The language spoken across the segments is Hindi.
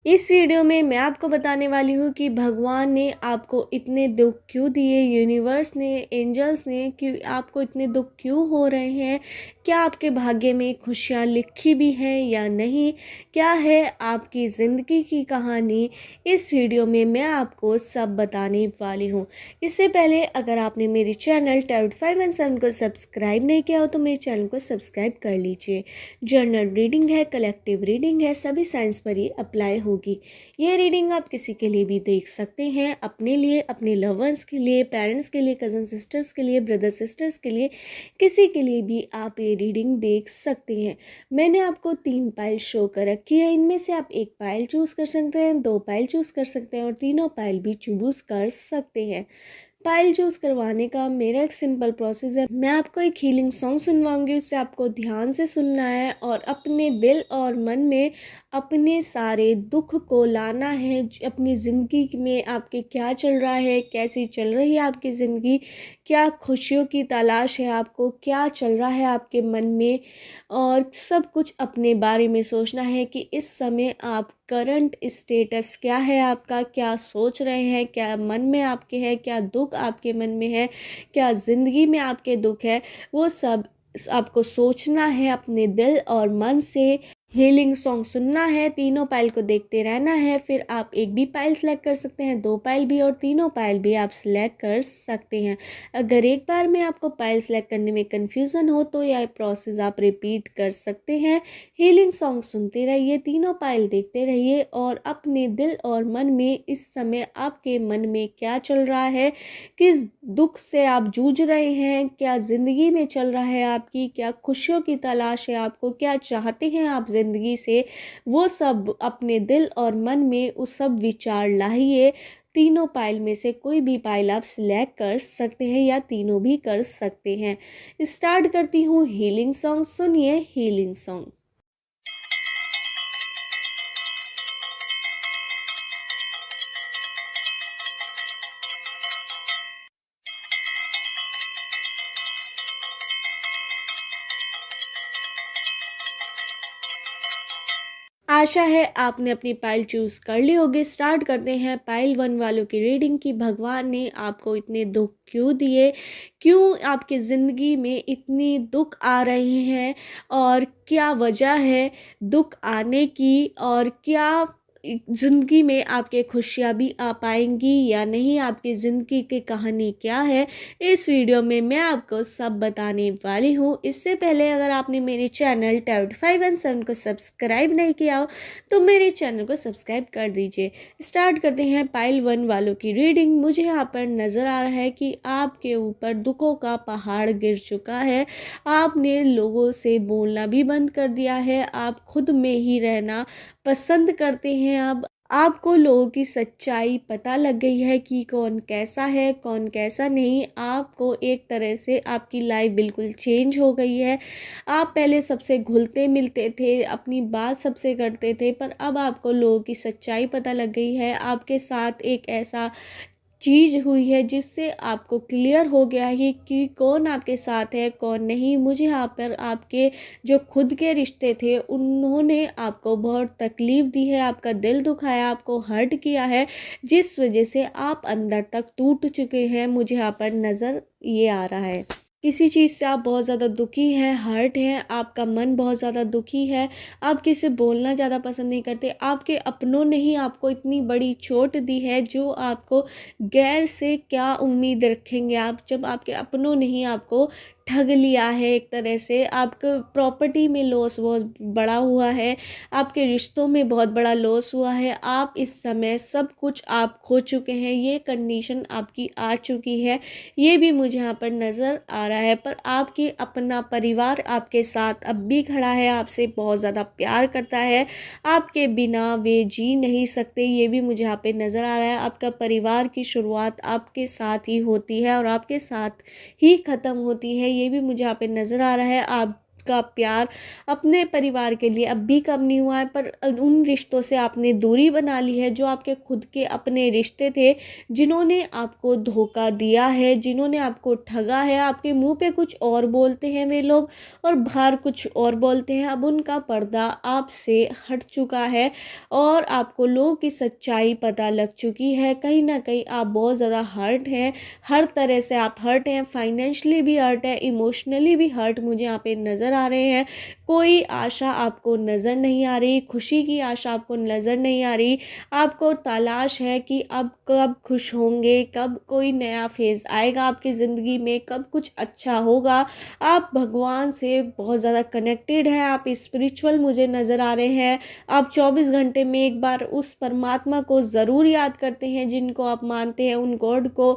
इस वीडियो में मैं आपको बताने वाली हूँ कि भगवान ने आपको इतने दुख क्यों दिए, यूनिवर्स ने, एंजल्स ने कि आपको इतने दुख क्यों हो रहे हैं। क्या आपके भाग्य में खुशियाँ लिखी भी हैं या नहीं, क्या है आपकी ज़िंदगी की कहानी। इस वीडियो में मैं आपको सब बताने वाली हूँ। इससे पहले अगर आपने मेरे चैनल टैरोट 517 को सब्सक्राइब नहीं किया हो तो मेरे चैनल को सब्सक्राइब कर लीजिए। जर्नल रीडिंग है, कलेक्टिव रीडिंग है, सभी साइंस पर ही अप्लाई होगी। ये रीडिंग आप किसी के लिए भी देख सकते हैं, अपने लिए, अपने लवर्स के लिए, पेरेंट्स के लिए, कज़न सिस्टर्स के लिए, ब्रदर सिस्टर्स के लिए, किसी के लिए भी आप ये रीडिंग देख सकते हैं। मैंने आपको 3 पाइल शो कर रखी है। इनमें से आप 1 पाइल चूज़ कर सकते हैं, 2 पाइल चूज़ कर सकते हैं और तीनों पाइल भी चूज़ कर सकते हैं। पाइल चूज़ करवाने का मेरा एक सिंपल प्रोसेस है। मैं आपको एक हीलिंग सॉन्ग सुनवाऊंगी, उससे आपको ध्यान से सुनना है और अपने दिल और मन में अपने सारे दुख को लाना है। अपनी ज़िंदगी में आपके क्या चल रहा है, कैसी चल रही है आपकी ज़िंदगी, क्या खुशियों की तलाश है आपको, क्या चल रहा है आपके मन में, और सब कुछ अपने बारे में सोचना है कि इस समय आप करंट स्टेटस क्या है आपका, क्या सोच रहे हैं, क्या मन में आपके है, क्या दुख आपके मन में है, क्या ज़िंदगी में आपके दुख है। वो सब आपको सोचना है अपने दिल और मन से। हीलिंग सॉन्ग सुनना है, तीनों पाइल को देखते रहना है। फिर आप एक भी पाइल सेलेक्ट कर सकते हैं, 2 पाइल भी और तीनों पाइल भी आप सिलेक्ट कर सकते हैं। अगर एक बार में आपको पाइल सेलेक्ट करने में कन्फ्यूज़न हो तो यह प्रोसेस आप रिपीट कर सकते हैं। हीलिंग सॉन्ग सुनते रहिए, तीनों पाइल देखते रहिए और अपने दिल और मन में इस समय आपके मन में क्या चल रहा है, किस दुख से आप जूझ रहे हैं, क्या ज़िंदगी में चल रहा है आपकी, क्या खुशियों की तलाश है आपको, क्या चाहते हैं आप ज़िंदगी से, वो सब अपने दिल और मन में उस सब विचार लाइए। तीनों पाइल में से कोई भी पाइल आप सिलेक्ट कर सकते हैं या तीनों भी कर सकते हैं। स्टार्ट करती हूँ हीलिंग सॉन्ग। सुनिए हीलिंग सॉन्ग। आशा है आपने अपनी पाइल चूज़ कर ली होगी। स्टार्ट करते हैं पाइल 1 वालों की रीडिंग की भगवान ने आपको इतने दुख क्यों दिए, क्यों आपकी ज़िंदगी में इतनी दुख आ रहे हैं और क्या वजह है दुख आने की, और क्या ज़िंदगी में आपके खुशियाँ भी आ पाएंगी या नहीं, आपकी ज़िंदगी की कहानी क्या है। इस वीडियो में मैं आपको सब बताने वाली हूँ। इससे पहले अगर आपने मेरे चैनल टैरोट 517 को सब्सक्राइब नहीं किया हो तो मेरे चैनल को सब्सक्राइब कर दीजिए। स्टार्ट करते हैं पाइल 1 वालों की रीडिंग। मुझे यहाँ पर नज़र आ रहा है कि आपके ऊपर दुखों का पहाड़ गिर चुका है। आपने लोगों से बोलना भी बंद कर दिया है, आप खुद में ही रहना पसंद करते हैं। अब आपको लोगों की सच्चाई पता लग गई है कि कौन कैसा है, कौन कैसा नहीं। आपको एक तरह से आपकी लाइफ बिल्कुल चेंज हो गई है। आप पहले सबसे घुलते मिलते थे, अपनी बात सबसे करते थे, पर अब आपको लोगों की सच्चाई पता लग गई है। आपके साथ एक ऐसा चीज़ हुई है जिससे आपको क्लियर हो गया है कि कौन आपके साथ है, कौन नहीं। मुझे यहाँ पर आपके जो खुद के रिश्ते थे उन्होंने आपको बहुत तकलीफ़ दी है, आपका दिल दुखाया, आपको हर्ट किया है, जिस वजह से आप अंदर तक टूट चुके हैं। मुझे यहाँ पर नज़र ये आ रहा है किसी चीज़ से आप बहुत ज़्यादा दुखी हैं, हर्ट हैं, आपका मन बहुत ज़्यादा दुखी है। आप किसी से बोलना ज़्यादा पसंद नहीं करते। आपके अपनों ने ही आपको इतनी बड़ी चोट दी है जो आपको गैर से क्या उम्मीद रखेंगे आप, जब आपके अपनों ने ही आपको ठग लिया है। एक तरह से आपको प्रॉपर्टी में लॉस बहुत बड़ा हुआ है, आपके रिश्तों में बहुत बड़ा लॉस हुआ है। आप इस समय सब कुछ आप खो चुके हैं, ये कंडीशन आपकी आ चुकी है, ये भी मुझे यहाँ पर नज़र आ रहा है। पर आपके अपना परिवार आपके साथ अब भी खड़ा है, आपसे बहुत ज़्यादा प्यार करता है, आपके बिना वे जी नहीं सकते, ये भी मुझे यहाँ पे नज़र आ रहा है। आपका परिवार की शुरुआत आपके साथ ही होती है और आपके साथ ही ख़त्म होती है, ये भी मुझे यहाँ पे नज़र आ रहा है। आप का प्यार अपने परिवार के लिए अब भी कम नहीं हुआ है, पर उन रिश्तों से आपने दूरी बना ली है जो आपके खुद के अपने रिश्ते थे, जिन्होंने आपको धोखा दिया है, जिन्होंने आपको ठगा है। आपके मुंह पे कुछ और बोलते हैं वे लोग और बाहर कुछ और बोलते हैं। अब उनका पर्दा आपसे हट चुका है और आपको लोगों की सच्चाई पता लग चुकी है। कहीं ना कहीं आप बहुत ज़्यादा हर्ट हैं, हर तरह से आप हर्ट हैं, फाइनेंशियली भी हर्ट है, इमोशनली भी हर्ट मुझे यहाँ पे नज़र आ रहे हैं। कोई आशा आपको नज़र नहीं आ रही, खुशी की आशा आपको नज़र नहीं आ रही। आपको तलाश है कि अब कब खुश होंगे, कब कोई नया फेज़ आएगा आपकी ज़िंदगी में, कब कुछ अच्छा होगा। आप भगवान से बहुत ज़्यादा कनेक्टेड हैं, आप स्पिरिचुअल मुझे नज़र आ रहे हैं। आप 24 घंटे में एक बार उस परमात्मा को ज़रूर याद करते हैं जिनको आप मानते हैं, उन गॉड को।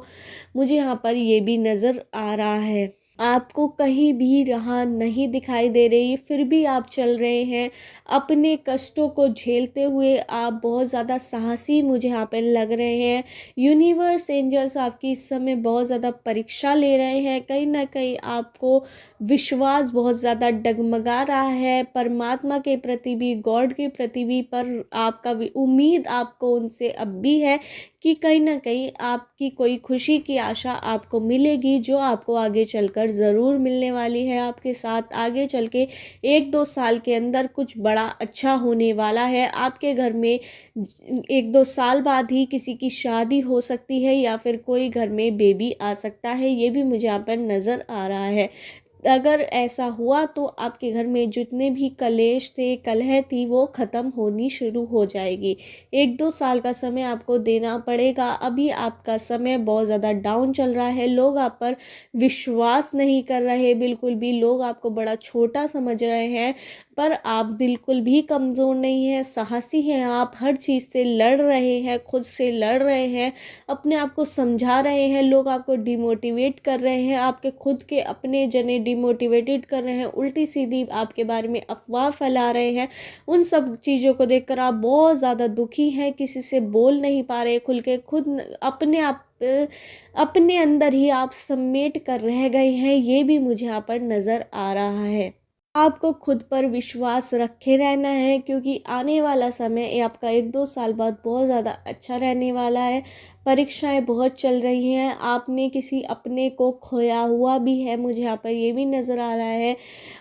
मुझे यहाँ पर ये भी नज़र आ रहा है। आपको कहीं भी राह नहीं दिखाई दे रही, फिर भी आप चल रहे हैं अपने कष्टों को झेलते हुए। आप बहुत ज़्यादा साहसी मुझे यहाँ पर लग रहे हैं। यूनिवर्स, एंजल्स आपकी इस समय बहुत ज़्यादा परीक्षा ले रहे हैं। कहीं ना कहीं आपको विश्वास बहुत ज़्यादा डगमगा रहा है परमात्मा के प्रति भी, गॉड के प्रति भी, पर आपका भी उम्मीद आपको उनसे अब भी है कि कहीं ना कहीं आपकी कोई खुशी की आशा आपको मिलेगी, जो आपको आगे चलकर ज़रूर मिलने वाली है। आपके साथ आगे चल के 1-2 साल के अंदर कुछ बड़ा अच्छा होने वाला है। आपके घर में 1-2 साल बाद ही किसी की शादी हो सकती है या फिर कोई घर में बेबी आ सकता है, ये भी मुझे यहाँ पर नज़र आ रहा है। अगर ऐसा हुआ तो आपके घर में जितने भी कलेश थे, कलह थी, वो ख़त्म होनी शुरू हो जाएगी। 1-2 साल का समय आपको देना पड़ेगा। अभी आपका समय बहुत ज़्यादा डाउन चल रहा है, लोग आप पर विश्वास नहीं कर रहे बिल्कुल भी, लोग आपको बड़ा छोटा समझ रहे हैं, पर आप बिल्कुल भी कमज़ोर नहीं हैं, साहसी हैं। आप हर चीज़ से लड़ रहे हैं, खुद से लड़ रहे हैं, अपने आप को समझा रहे हैं। लोग आपको डिमोटिवेट कर रहे हैं, आपके खुद के अपने जने डिमोटिवेटेड कर रहे हैं, उल्टी सीधी आपके बारे में अफवाह फैला रहे हैं। उन सब चीज़ों को देखकर आप बहुत ज़्यादा दुखी हैं, किसी से बोल नहीं पा रहे खुल के, खुद अपने आप अपने अंदर ही आप समेट कर रह गए हैं। ये भी मुझे यहाँ पर नज़र आ रहा है। आपको खुद पर विश्वास रखे रहना है, क्योंकि आने वाला समय ये आपका 1-2 साल बाद बहुत ज़्यादा अच्छा रहने वाला है। परीक्षाएं बहुत चल रही हैं, आपने किसी अपने को खोया हुआ भी है, मुझे यहाँ पर ये भी नज़र आ रहा है।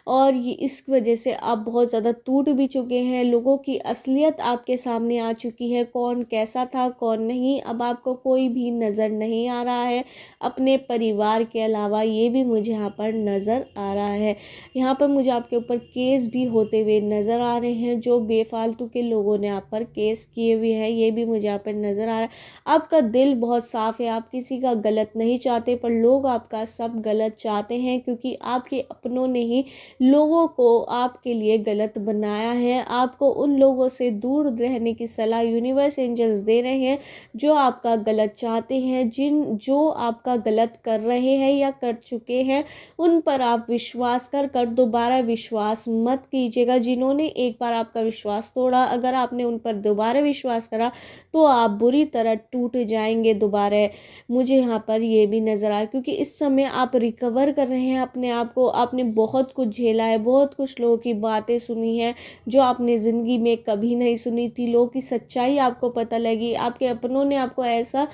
और ये इस वजह से आप बहुत ज़्यादा टूट भी चुके हैं। लोगों की असलियत आपके सामने आ चुकी है, कौन कैसा था कौन नहीं, अब आपको कोई भी नज़र नहीं आ रहा है अपने परिवार के अलावा। ये भी मुझे यहाँ पर नज़र आ रहा है। यहाँ पर मुझे आपके ऊपर केस भी होते हुए नज़र आ रहे हैं, जो बेफालतू के लोगों ने आप पर केस किए हुए हैं, ये भी मुझे यहाँ पर नज़र आ रहा है। आपका दिल बहुत साफ़ है, आप किसी का गलत नहीं चाहते, पर लोग आपका सब गलत चाहते हैं, क्योंकि आपके अपनों ने ही लोगों को आपके लिए गलत बनाया है। आपको उन लोगों से दूर रहने की सलाह यूनिवर्स एंजल्स दे रहे हैं जो आपका गलत चाहते हैं, जो आपका गलत कर रहे हैं या कर चुके हैं। उन पर आप विश्वास कर दोबारा विश्वास मत कीजिएगा। जिन्होंने एक बार आपका विश्वास तोड़ा, अगर आपने उन पर दोबारा विश्वास करा तो आप बुरी तरह टूट जाएंगे दोबारा। मुझे यहाँ पर ये भी नज़र आया, क्योंकि इस समय आप रिकवर कर रहे हैं अपने आप को। आपने बहुत कुछ झेला है, बहुत कुछ लोगों की बातें सुनी है जो आपने ज़िंदगी में कभी नहीं सुनी थी। लोगों की सच्चाई आपको पता लगी, आपके अपनों ने आपको ऐसा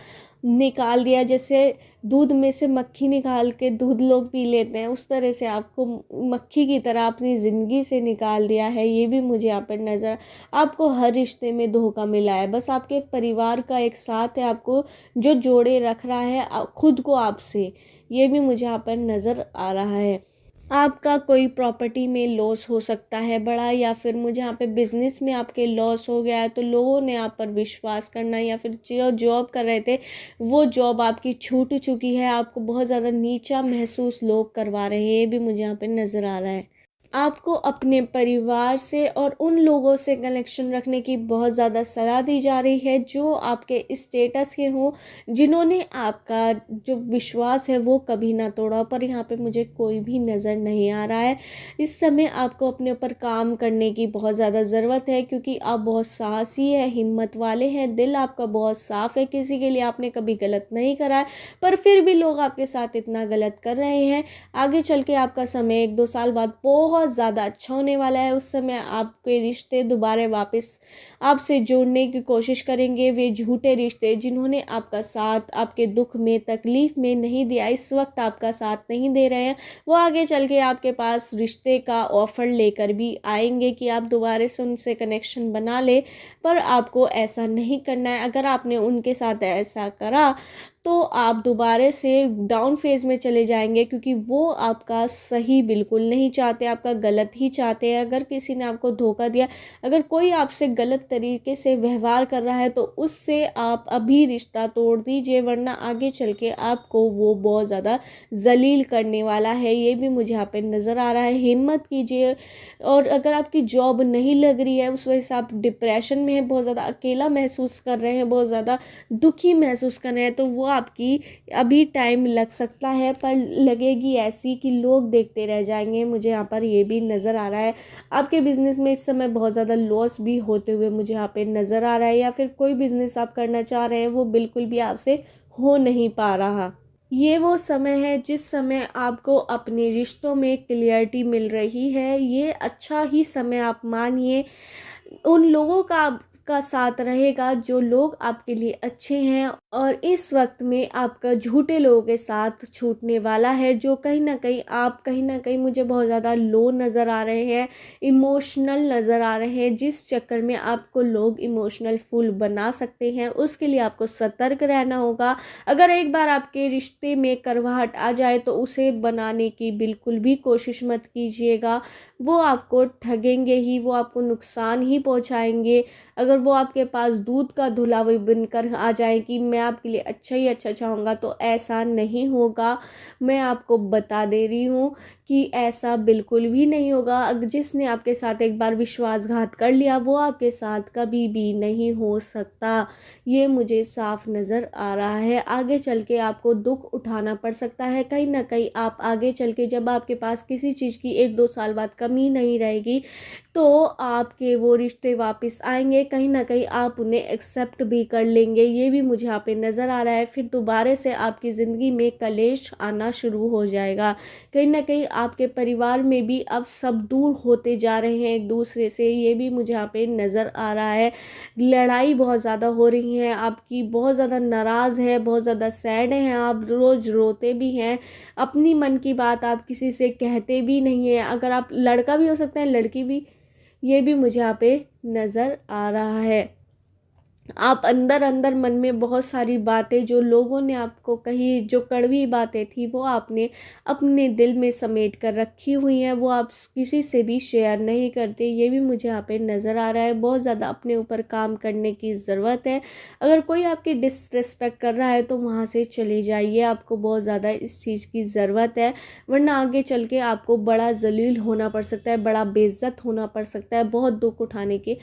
निकाल दिया जैसे दूध में से मक्खी निकाल के दूध लोग पी लेते हैं, उस तरह से आपको मक्खी की तरह अपनी ज़िंदगी से निकाल दिया है। ये भी मुझे यहाँ पर नज़र, आपको हर रिश्ते में धोखा मिला है, बस आपके परिवार का एक साथ है आपको जो जोड़े रख रहा है खुद को आपसे। ये भी मुझे यहाँ पर नज़र आ रहा है। आपका कोई प्रॉपर्टी में लॉस हो सकता है बड़ा, या फिर मुझे यहाँ पे बिजनेस में आपके लॉस हो गया है, तो लोगों ने आप पर विश्वास करना, या फिर जो जॉब कर रहे थे वो जॉब आपकी छूट चुकी है, आपको बहुत ज़्यादा नीचा महसूस लोग करवा रहे हैं। ये भी मुझे यहाँ पे नज़र आ रहा है। आपको अपने परिवार से और उन लोगों से कनेक्शन रखने की बहुत ज़्यादा सलाह दी जा रही है जो आपके स्टेटस के हों, जिन्होंने आपका जो विश्वास है वो कभी ना तोड़ा, पर यहाँ पे मुझे कोई भी नज़र नहीं आ रहा है। इस समय आपको अपने ऊपर काम करने की बहुत ज़्यादा ज़रूरत है, क्योंकि आप बहुत साहसी है, हिम्मत वाले हैं, दिल आपका बहुत साफ़ है, किसी के लिए आपने कभी गलत नहीं करा है, पर फिर भी लोग आपके साथ इतना गलत कर रहे हैं। आगे चल के आपका समय 1-2 साल बाद बहुत बहुत ज़्यादा अच्छा होने वाला है। उस समय आपके रिश्ते दोबारा वापस आपसे जोड़ने की कोशिश करेंगे। वे झूठे रिश्ते जिन्होंने आपका साथ आपके दुख में तकलीफ़ में नहीं दिया, इस वक्त आपका साथ नहीं दे रहे हैं, वो आगे चल के आपके पास रिश्ते का ऑफ़र लेकर भी आएंगे कि आप दोबारा से उनसे कनेक्शन बना ले। पर आपको ऐसा नहीं करना है। अगर आपने उनके साथ ऐसा करा तो आप दोबारा से डाउन फेज़ में चले जाएंगे, क्योंकि वो आपका सही बिल्कुल नहीं चाहते, आपका गलत ही चाहते हैं। अगर किसी ने आपको धोखा दिया, अगर कोई आपसे गलत तरीके से व्यवहार कर रहा है, तो उससे आप अभी रिश्ता तोड़ दीजिए, वरना आगे चल के आपको वो बहुत ज़्यादा ज़लील करने वाला है। ये भी मुझे यहाँ पे नज़र आ रहा है। हिम्मत कीजिए। और अगर आपकी जॉब नहीं लग रही है, उस वजह से आप डिप्रेशन में हैं, बहुत ज़्यादा अकेला महसूस कर रहे हैं, बहुत ज़्यादा दुखी महसूस कर रहे हैं, तो वो आपकी अभी टाइम लग सकता है, पर लगेगी ऐसी कि लोग देखते रह जाएंगे। मुझे यहाँ पर ये भी नज़र आ रहा है। आपके बिज़नेस में इस समय बहुत ज़्यादा लॉस भी होते हुए मुझे यहाँ पे नज़र आ रहा है, या फिर कोई बिज़नेस आप करना चाह रहे हैं वो बिल्कुल भी आपसे हो नहीं पा रहा। ये वो समय है जिस समय आपको अपने रिश्तों में क्लियरिटी मिल रही है। ये अच्छा ही समय आप मानिए। उन लोगों का साथ रहेगा जो लोग आपके लिए अच्छे हैं, और इस वक्त में आपका झूठे लोगों के साथ छूटने वाला है, जो कहीं ना कहीं मुझे बहुत ज़्यादा लो नज़र आ रहे हैं, इमोशनल नज़र आ रहे हैं, जिस चक्कर में आपको लोग इमोशनल फुल बना सकते हैं। उसके लिए आपको सतर्क रहना होगा। अगर एक बार आपके रिश्ते में करवाहट आ जाए तो उसे बनाने की बिल्कुल भी कोशिश मत कीजिएगा। वो आपको ठगेंगे ही, वो आपको नुकसान ही पहुंचाएंगे। अगर वो आपके पास दूध का धुला हुआ बनकर आ जाए कि मैं आपके लिए अच्छा ही अच्छा चाहूँगा, तो ऐसा नहीं होगा। मैं आपको बता दे रही हूँ कि ऐसा बिल्कुल भी नहीं होगा। अगर जिसने आपके साथ एक बार विश्वासघात कर लिया, वो आपके साथ कभी भी नहीं हो सकता। ये मुझे साफ नज़र आ रहा है। आगे चल के आपको दुख उठाना पड़ सकता है। कहीं ना कहीं आप आगे चल के, जब आपके पास किसी चीज़ की 1-2 साल बाद कमी नहीं रहेगी, तो आपके वो रिश्ते वापस आएंगे। कहीं ना कहीं आप उन्हें एक्सेप्ट भी कर लेंगे। ये भी मुझे यहाँ पे नज़र आ रहा है। फिर दोबारा से आपकी ज़िंदगी में कलेश आना शुरू हो जाएगा। कहीं ना कहीं आपके परिवार में भी अब सब दूर होते जा रहे हैं एक दूसरे से। ये भी मुझे यहाँ पे नज़र आ रहा है। लड़ाई बहुत ज़्यादा हो रही है, आपकी बहुत ज़्यादा नाराज़ है, बहुत ज़्यादा सैड हैं, आप रोज़ रोते भी हैं। अपनी मन की बात आप किसी से कहते भी नहीं हैं। अगर आप लड़का भी हो सकता है, लड़की भी, ये भी मुझे यहाँ पे नज़र आ रहा है। आप अंदर अंदर मन में बहुत सारी बातें जो लोगों ने आपको कही, जो कड़वी बातें थी, वो आपने अपने दिल में समेट कर रखी हुई हैं, वो आप किसी से भी शेयर नहीं करते। ये भी मुझे यहाँ पे नज़र आ रहा है। बहुत ज़्यादा अपने ऊपर काम करने की ज़रूरत है। अगर कोई आपकी डिसरिस्पेक्ट कर रहा है तो वहाँ से चली जाइए। आपको बहुत ज़्यादा इस चीज़ की ज़रूरत है, वरना आगे चल के आपको बड़ा जलील होना पड़ सकता है, बड़ा बेइज्जत होना पड़ सकता है, बहुत दुख उठाने के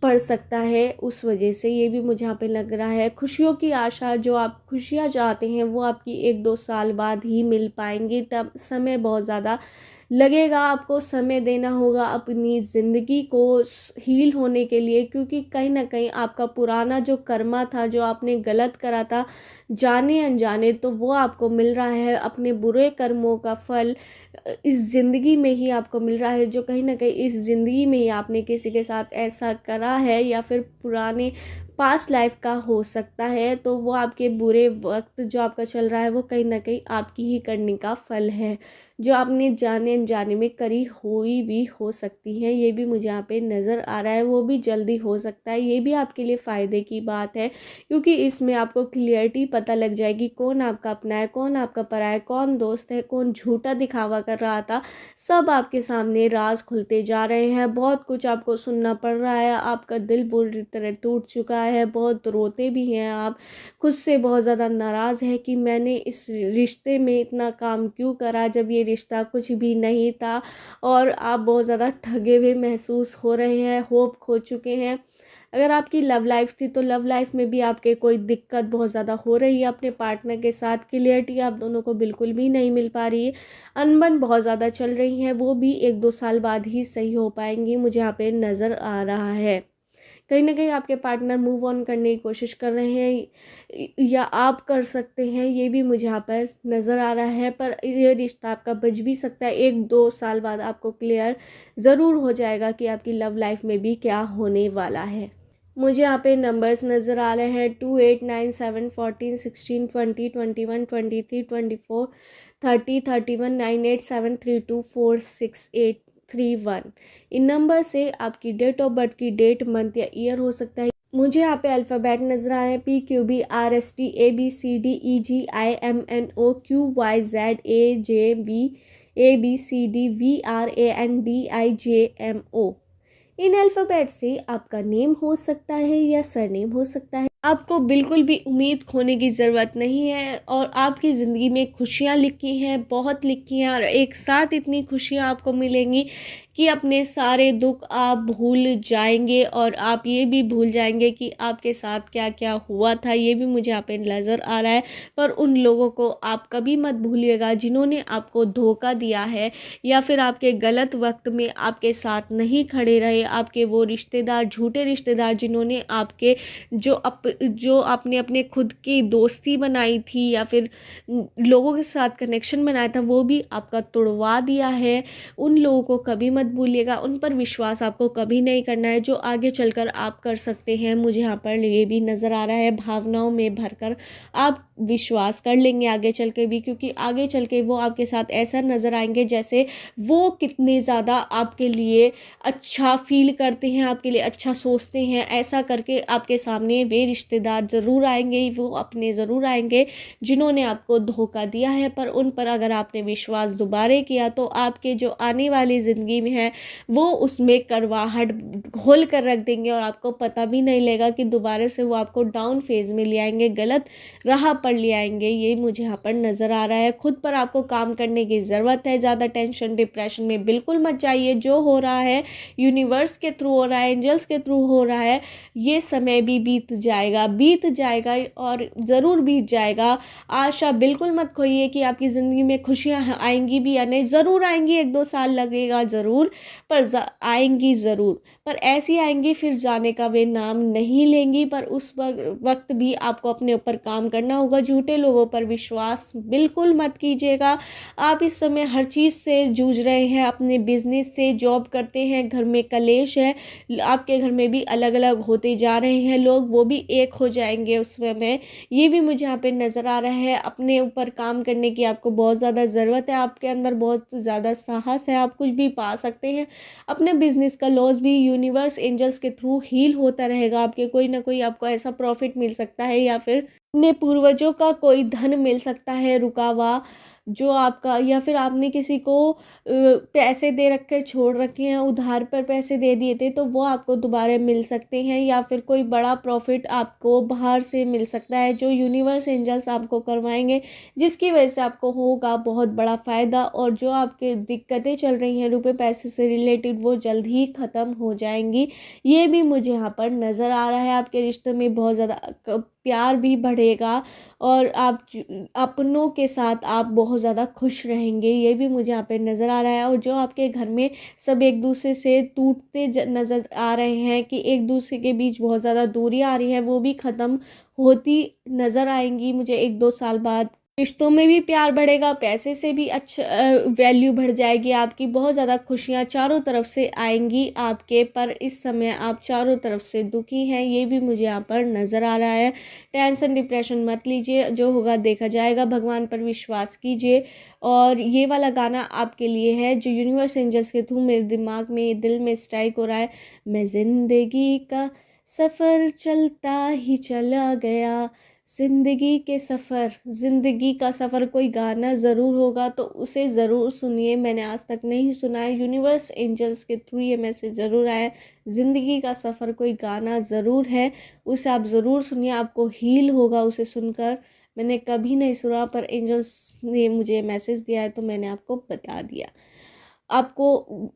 पड़ सकता है उस वजह से। ये भी मुझे यहाँ पे लग रहा है। खुशियों की आशा, जो आप खुशियाँ चाहते हैं, वो आपकी 1-2 साल बाद ही मिल पाएंगी। तब समय बहुत ज़्यादा लगेगा, आपको समय देना होगा अपनी ज़िंदगी को हील होने के लिए, क्योंकि कहीं ना कहीं आपका पुराना जो कर्मा था, जो आपने गलत करा था जाने अनजाने, तो वो आपको मिल रहा है। अपने बुरे कर्मों का फल इस ज़िंदगी में ही आपको मिल रहा है, जो कहीं ना कहीं इस ज़िंदगी में ही आपने किसी के साथ ऐसा करा है, या फिर पुराने पास्ट लाइफ का हो सकता है। तो वो आपके बुरे वक्त जो आपका चल रहा है, वो कहीं ना कहीं आपकी ही करने का फल है, जो आपने जाने अनजाने में करी हुई भी हो सकती है। ये भी मुझे यहाँ पे नज़र आ रहा है। वो भी जल्दी हो सकता है। ये भी आपके लिए फ़ायदे की बात है, क्योंकि इसमें आपको क्लियरिटी पता लग जाएगी कौन आपका अपना है, कौन आपका पराया है, कौन दोस्त है, कौन झूठा दिखावा कर रहा था। सब आपके सामने राज खुलते जा रहे हैं। बहुत कुछ आपको सुनना पड़ रहा है। आपका दिल बुरी तरह टूट चुका है, बहुत रोते भी हैं आप, खुद से बहुत ज़्यादा नाराज़ है कि मैंने इस रिश्ते में इतना काम क्यों करा, जब ये रिश्ता कुछ भी नहीं था। और आप बहुत ज़्यादा ठगे हुए महसूस हो रहे हैं, होप खो चुके हैं। अगर आपकी लव लाइफ थी, तो लव लाइफ में भी आपके कोई दिक्कत बहुत ज़्यादा हो रही है अपने पार्टनर के साथ। क्लियरिटी आप दोनों को बिल्कुल भी नहीं मिल पा रही है। अनबन बहुत ज़्यादा चल रही है, वो भी 1-2 साल बाद ही सही हो पाएंगी, मुझे यहाँ पे नज़र आ रहा है। कहीं ना कहीं आपके पार्टनर मूव ऑन करने की कोशिश कर रहे हैं या आप कर सकते हैं, ये भी मुझे यहाँ पर नज़र आ रहा है। पर ये रिश्ता आपका बच भी सकता है, 1-2 साल बाद आपको क्लियर ज़रूर हो जाएगा कि आपकी लव लाइफ में भी क्या होने वाला है। मुझे यहाँ पे नंबर्स नज़र आ रहे हैं 2, 8, 9, 7, 14, 16, 20, 21, 23, 24, 30, 31, 9, 8, 7, 3, 2, 4, 6, 8, 3, 1। इन नंबर से आपकी डेट ऑफ बर्थ की डेट, मंथ या ईयर हो सकता है। मुझे यहाँ पे अल्फ़ाबेट नज़र आ रहे हैं PQBRSTABCDEGIMNOQYZAJBVRANDIJMO। इन अल्फ़ाबेट से आपका नेम हो सकता है या सरनेम हो सकता है। आपको बिल्कुल भी उम्मीद खोने की ज़रूरत नहीं है और आपकी ज़िंदगी में खुशियाँ लिखी हैं, बहुत लिखी हैं, और एक साथ इतनी खुशियाँ आपको मिलेंगी कि अपने सारे दुख आप भूल जाएंगे और आप ये भी भूल जाएंगे कि आपके साथ क्या क्या हुआ था। ये भी मुझे यहाँ पे नज़र आ रहा है। पर उन लोगों को आप कभी मत भूलिएगा जिन्होंने आपको धोखा दिया है या फिर आपके गलत वक्त में आपके साथ नहीं खड़े रहे। आपके वो रिश्तेदार, झूठे रिश्तेदार जिन्होंने आपके जो आपने अपने खुद की दोस्ती बनाई थी या फिर लोगों के साथ कनेक्शन बनाया था, वो भी आपका तोड़वा दिया है। उन लोगों को कभी मत भूलिएगा, उन पर विश्वास आपको कभी नहीं करना है जो आगे चलकर आप कर सकते हैं। मुझे यहाँ पर ये भी नज़र आ रहा है, भावनाओं में भरकर आप विश्वास कर लेंगे आगे चल के भी, क्योंकि आगे चल के वो आपके साथ ऐसा नज़र आएंगे जैसे वो कितने ज़्यादा आपके लिए अच्छा फील करते हैं, आपके लिए अच्छा सोचते हैं। ऐसा करके आपके सामने वे रिश्तेदार ज़रूर आएंगे, वो अपने ज़रूर आएंगे जिन्होंने आपको धोखा दिया है। पर उन पर अगर आपने विश्वास दोबारा किया तो आपके जो आने वाली ज़िंदगी में है वो उसमें करवाहट घोल कर रख देंगे और आपको पता भी नहीं लगेगा कि दोबारा से वो आपको डाउन फेज में ले आएंगे, गलत राह पर ले आएंगे। ये मुझे यहाँ पर नज़र आ रहा है। खुद पर आपको काम करने की ज़रूरत है। ज़्यादा टेंशन डिप्रेशन में बिल्कुल मत जाइए। जो हो रहा है यूनिवर्स के थ्रू हो रहा है, एंजल्स के थ्रू हो रहा है, ये समय भी बीत जाएगा और ज़रूर बीत जाएगा। आशा बिल्कुल मत खोइए कि आपकी ज़िंदगी में खुशियाँ आएंगी भी या नहीं। ज़रूर आएंगी, 1-2 साल लगेगा ज़रूर, पर आएंगी ज़रूर। पर ऐसी आएंगी फिर जाने का वे नाम नहीं लेंगी। पर उस वक्त भी आपको अपने ऊपर काम करना होगा। झूठे लोगों पर विश्वास बिल्कुल मत कीजिएगा। आप इस समय हर चीज़ से जूझ रहे हैं, अपने बिजनेस से, जॉब करते हैं, घर में कलेश है, आपके घर में भी अलग अलग होते जा रहे हैं लोग, वो भी एक हो जाएंगे उस समय। ये भी मुझे यहाँ पे नज़र आ रहा है। अपने ऊपर काम करने की आपको बहुत ज़्यादा ज़रूरत है। आपके अंदर बहुत ज़्यादा साहस है, आप कुछ भी पा सकते हैं। अपने बिजनेस का लॉस भी यूनिवर्स एंजल्स के थ्रू हील होता रहेगा। आपके कोई ना कोई आपको ऐसा प्रॉफिट मिल सकता है या फिर अपने पूर्वजों का कोई धन मिल सकता है रुका हुआ, जो आपका, या फिर आपने किसी को पैसे दे रखे छोड़ रखे हैं, उधार पर पैसे दे दिए थे, तो वो आपको दोबारा मिल सकते हैं। या फिर कोई बड़ा प्रॉफिट आपको बाहर से मिल सकता है जो यूनिवर्स एंजल्स आपको करवाएंगे, जिसकी वजह से आपको होगा बहुत बड़ा फ़ायदा। और जो आपके दिक्कतें चल रही हैं रुपए पैसे से रिलेटेड, वो जल्द ही ख़त्म हो जाएंगी। ये भी मुझे यहाँ पर नज़र आ रहा है। आपके रिश्ते में बहुत ज़्यादा प्यार भी बढ़ेगा और आप अपनों के साथ आप बहुत ज़्यादा खुश रहेंगे। ये भी मुझे यहाँ पे नज़र आ रहा है। और जो आपके घर में सब एक दूसरे से टूटते नज़र आ रहे हैं कि एक दूसरे के बीच बहुत ज़्यादा दूरी आ रही है, वो भी ख़त्म होती नज़र आएंगी मुझे 1-2 साल बाद। रिश्तों में भी प्यार बढ़ेगा, पैसे से भी अच्छा वैल्यू बढ़ जाएगी आपकी। बहुत ज़्यादा खुशियाँ चारों तरफ से आएंगी आपके। पर इस समय आप चारों तरफ से दुखी हैं, ये भी मुझे यहाँ पर नज़र आ रहा है। टेंशन डिप्रेशन मत लीजिए, जो होगा देखा जाएगा। भगवान पर विश्वास कीजिए। और ये वाला गाना आपके लिए है जो यूनिवर्स एंजल्स के थ्रू मेरे दिमाग में, दिल में स्ट्राइक हो रहा है। मैं ज़िंदगी का सफ़र चलता ही चला गया, ज़िंदगी का सफ़र कोई गाना ज़रूर होगा, तो उसे ज़रूर सुनिए। मैंने आज तक नहीं सुना है, यूनिवर्स एंजल्स के थ्रू ये मैसेज ज़रूर आया। ज़िंदगी का सफ़र कोई गाना ज़रूर है, उसे आप ज़रूर सुनिए, आपको हील होगा उसे सुनकर। मैंने कभी नहीं सुना, पर एंजल्स ने मुझे मैसेज दिया है तो मैंने आपको बता दिया। आपको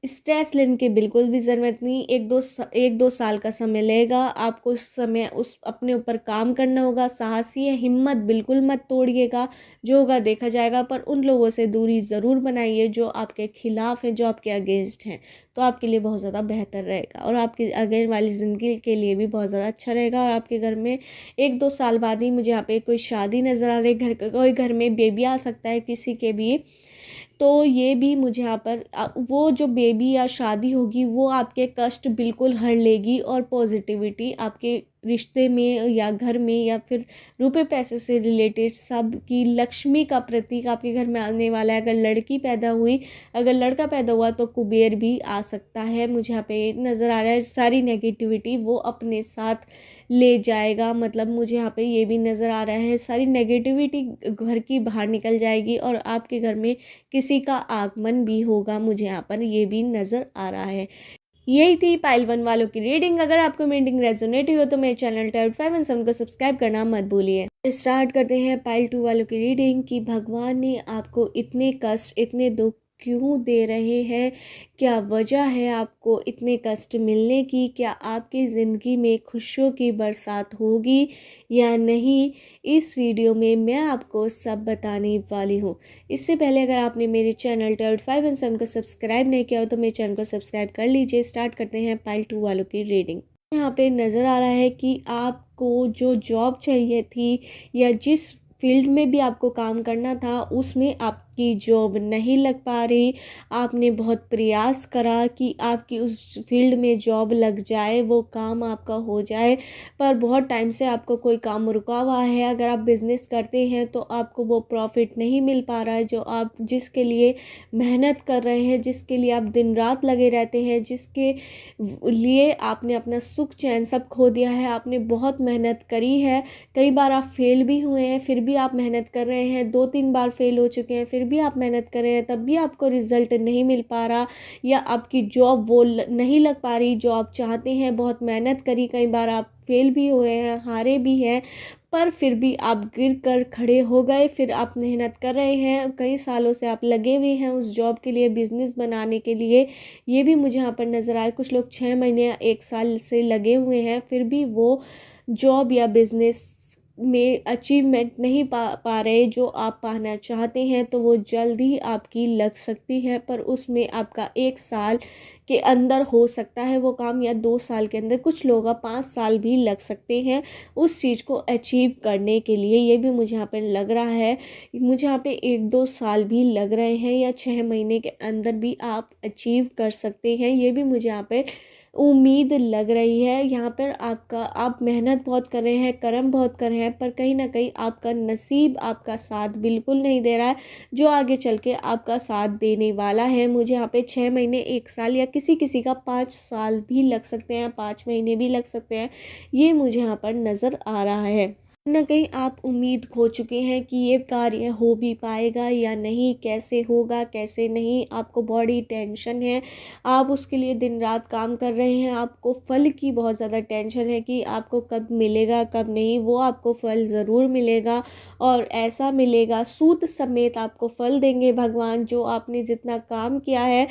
स्ट्रेस लेने की बिल्कुल भी ज़रूरत नहीं। 1-2 साल का समय लगेगा, आपको उस समय उस अपने ऊपर काम करना होगा। साहसी है, हिम्मत बिल्कुल मत तोड़िएगा, जो होगा देखा जाएगा। पर उन लोगों से दूरी ज़रूर बनाइए जो आपके खिलाफ़ हैं, जो आपके अगेंस्ट हैं, तो आपके लिए बहुत ज़्यादा बेहतर रहेगा और आपकी आगे वाली ज़िंदगी के लिए भी बहुत ज़्यादा अच्छा रहेगा। और आपके घर में 1-2 साल बाद ही मुझे यहाँ पे कोई शादी नज़र आ रही है, कोई घर में बेबी आ सकता है किसी के भी। तो ये भी मुझे यहाँ पर वो जो बेबी या शादी होगी वो आपके कष्ट बिल्कुल हर लेगी और पॉजिटिविटी आपके रिश्ते में या घर में या फिर रुपए पैसे से रिलेटेड सब की लक्ष्मी का प्रतीक आपके घर में आने वाला है। अगर लड़की पैदा हुई, अगर लड़का पैदा हुआ तो कुबेर भी आ सकता है। मुझे यहाँ पे नज़र आ रहा है सारी नेगेटिविटी वो अपने साथ ले जाएगा। मतलब मुझे यहाँ पे ये भी नज़र आ रहा है सारी नेगेटिविटी घर की बाहर निकल जाएगी और आपके घर में किसी का आगमन भी होगा। मुझे यहाँ पर ये भी नज़र आ रहा है। यही थी पाइल 1 वालों की रीडिंग। अगर आपको रीडिंग रेजोनेट हो तो मेरे चैनल टैरोट 5 एंड 7 को सब्सक्राइब करना मत भूलिए। स्टार्ट करते हैं पाइल 2 वालों की रीडिंग कि भगवान ने आपको इतने कष्ट, इतने दुख क्यों दे रहे हैं, क्या वजह है आपको इतने कष्ट मिलने की, क्या आपकी ज़िंदगी में खुशियों की बरसात होगी या नहीं, इस वीडियो में मैं आपको सब बताने वाली हूँ। इससे पहले अगर आपने मेरे चैनल टैरोट 5 एंड 7 को सब्सक्राइब नहीं किया हो तो मेरे चैनल को सब्सक्राइब कर लीजिए। स्टार्ट करते हैं पाइल 2 वालों की रीडिंग। यहाँ पे नज़र आ रहा है कि आपको जो जॉब चाहिए थी या जिस फील्ड में भी आपको काम करना था उसमें आपकी जॉब नहीं लग पा रही। आपने बहुत प्रयास करा कि आपकी उस फील्ड में जॉब लग जाए, वो काम आपका हो जाए, पर बहुत टाइम से आपको कोई काम रुका हुआ है। अगर आप बिज़नेस करते हैं तो आपको वो प्रॉफिट नहीं मिल पा रहा है जो आप जिसके लिए मेहनत कर रहे हैं, जिसके लिए आप दिन रात लगे रहते हैं, जिसके लिए आपने अपना सुख चैन सब खो दिया है। आपने बहुत मेहनत करी है, कई बार आप फेल भी हुए हैं, फिर भी आप मेहनत कर रहे हैं। 2-3 बार फेल हो चुके हैं, फिर भी आप मेहनत कर रहे हैं, तब भी आपको रिजल्ट नहीं मिल पा रहा या आपकी जॉब वो नहीं लग पा रही जो आप चाहते हैं। बहुत मेहनत करी, कई बार आप फेल भी हुए हैं, हारे भी हैं, पर फिर भी आप गिर कर खड़े हो गए। फिर आप मेहनत कर रहे हैं, कई सालों से आप लगे हुए हैं उस जॉब के लिए, बिज़नेस बनाने के लिए। ये भी मुझे यहाँ पर नज़र आया। कुछ लोग 6 महीने या 1 साल से लगे हुए हैं, फिर भी वो जॉब या बिज़नेस में अचीवमेंट नहीं पा रहे जो आप पाना चाहते हैं। तो वो जल्द ही आपकी लग सकती है, पर उसमें आपका 1 साल के अंदर हो सकता है वो काम, या 2 साल के अंदर, कुछ लोगों का 5 साल भी लग सकते हैं उस चीज़ को अचीव करने के लिए। ये भी मुझे यहाँ पे लग रहा है। मुझे यहाँ पे 1-2 साल भी लग रहे हैं या 6 महीने के अंदर भी आप अचीव कर सकते हैं। ये भी मुझे यहाँ पे उम्मीद लग रही है। यहाँ पर आप मेहनत बहुत कर रहे हैं, कर्म बहुत कर रहे हैं, पर कहीं ना कहीं आपका नसीब आपका साथ बिल्कुल नहीं दे रहा है जो आगे चल के आपका साथ देने वाला है। मुझे यहाँ पे 6 महीने, 1 साल या किसी किसी का 5 साल भी लग सकते हैं, 5 महीने भी लग सकते हैं। ये मुझे यहाँ पर नज़र आ रहा है। ना कहीं आप उम्मीद खो चुके हैं कि ये कार्य हो भी पाएगा या नहीं, कैसे होगा कैसे नहीं। आपको बड़ी टेंशन है, आप उसके लिए दिन रात काम कर रहे हैं। आपको फल की बहुत ज़्यादा टेंशन है कि आपको कब मिलेगा कब नहीं। वो आपको फल ज़रूर मिलेगा और ऐसा मिलेगा, सूद समेत आपको फल देंगे भगवान। जो आपने जितना काम किया है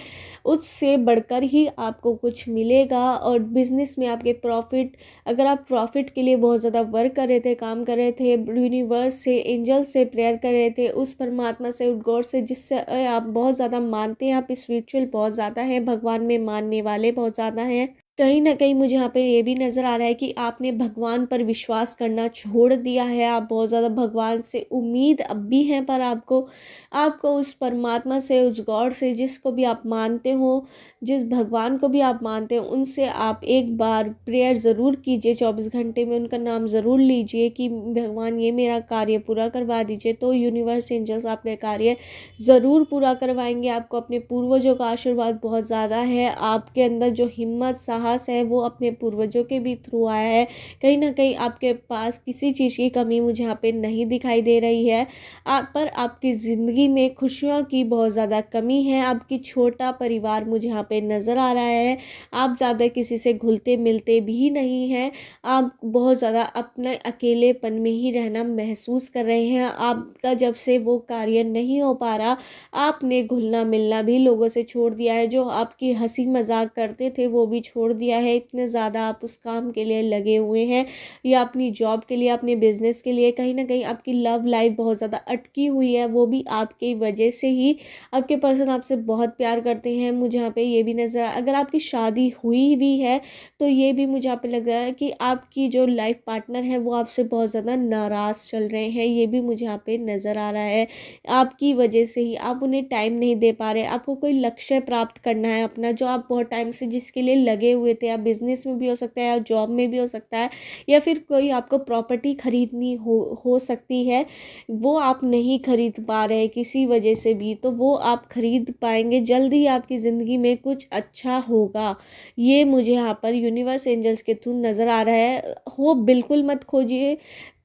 उससे बढ़कर ही आपको कुछ मिलेगा। और बिज़नेस में आपके प्रॉफिट, अगर आप प्रॉफिट के लिए बहुत ज़्यादा वर्क कर रहे थे, काम कर रहे थे, यूनिवर्स से, एंजल से प्रेयर कर रहे थे, उस परमात्मा से, उस गॉड से जिससे आप बहुत ज़्यादा मानते हैं, आप स्पिरिचुअल बहुत ज़्यादा हैं, भगवान में मानने वाले बहुत ज़्यादा हैं, कहीं ना कहीं मुझे यहाँ पे ये भी नज़र आ रहा है कि आपने भगवान पर विश्वास करना छोड़ दिया है। आप बहुत ज़्यादा भगवान से उम्मीद अब भी हैं, पर आपको उस परमात्मा से, उस गॉड से, जिसको भी आप मानते हो, जिस भगवान को भी आप मानते हो, उनसे आप एक बार प्रेयर ज़रूर कीजिए। 24 घंटे में उनका नाम ज़रूर लीजिए कि भगवान ये मेरा कार्य पूरा करवा दीजिए। तो यूनिवर्स, एंजल्स आपका कार्य ज़रूर पूरा करवाएंगे। आपको अपने पूर्वजों का आशीर्वाद बहुत ज़्यादा है। आपके अंदर जो हिम्मत, साहस, इतिहास है वो अपने पूर्वजों के भी थ्रू आया है। कहीं ना कहीं आपके पास किसी चीज़ की कमी मुझे यहाँ पे नहीं दिखाई दे रही है। पर आपकी ज़िंदगी में खुशियों की बहुत ज़्यादा कमी है। आपकी छोटा परिवार मुझे यहाँ पे नज़र आ रहा है। आप ज़्यादा किसी से घुलते मिलते भी नहीं हैं। आप बहुत ज़्यादा अपने अकेलेपन में ही रहना महसूस कर रहे हैं। आपका जब से वो कार्य नहीं हो पा रहा, आपने घुलना मिलना भी लोगों से छोड़ दिया है। जो आपकी हंसी मजाक करते थे वो भी छोड़ दिया है। इतने ज़्यादा आप उस काम के लिए लगे हुए हैं या अपनी जॉब के लिए, अपने बिजनेस के लिए। कहीं ना कहीं आपकी लव लाइफ बहुत ज़्यादा अटकी हुई है, वो भी आपकी वजह से ही। आपके पर्सन आपसे बहुत प्यार करते हैं, मुझे यहाँ पे ये भी नज़र अगर आपकी शादी हुई भी है तो ये भी मुझे यहाँ पे लग रहा है कि आपकी जो लाइफ पार्टनर है वो आपसे बहुत ज़्यादा नाराज़ चल रहे हैं। ये भी मुझे यहाँ पे नज़र आ रहा है। आपकी वजह से ही आप उन्हें टाइम नहीं दे पा रहे। आपको कोई लक्ष्य प्राप्त करना है अपना, जो आप बहुत टाइम से जिसके लिए लगे हुए थे, आप बिजनेस में भी हो सकता है या जॉब में भी हो सकता है, या फिर कोई आपको प्रॉपर्टी खरीदनी हो सकती है, वो आप नहीं खरीद पा रहे किसी वजह से भी, तो वो आप खरीद पाएंगे। जल्दी आपकी ज़िंदगी में कुछ अच्छा होगा, ये मुझे यहाँ पर यूनिवर्स एंजल्स के थ्रू नज़र आ रहा है। होप बिल्कुल मत